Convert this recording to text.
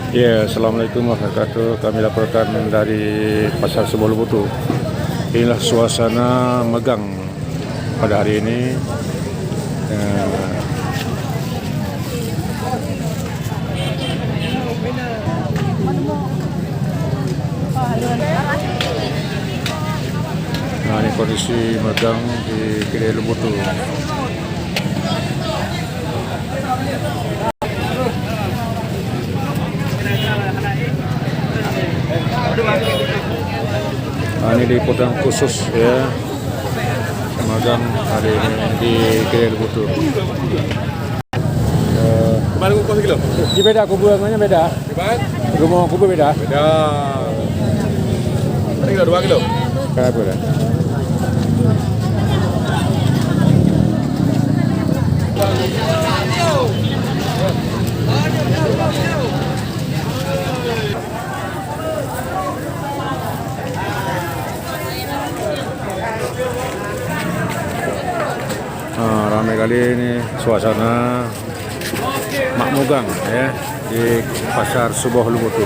Ya, Assalamualaikum warahmatullahi wabarakatuh. Kami laporkan dari Pasar Sebuah Lubutu. Inilah suasana megang pada hari ini. Nah, ini kondisi megang di kedai Lubutu. Nah, ini liputan khusus ya, magang hari ini di kedai Lubutu. Kemarin kumpul sekilo? Di beda kuburannya beda. Gimana? Rumah kubur beda. Beda. Ini kilo 2 kilo. Kenapa dah? Ramai kali ini suasana makmugang ya di Pasar Sebuah Lubutu.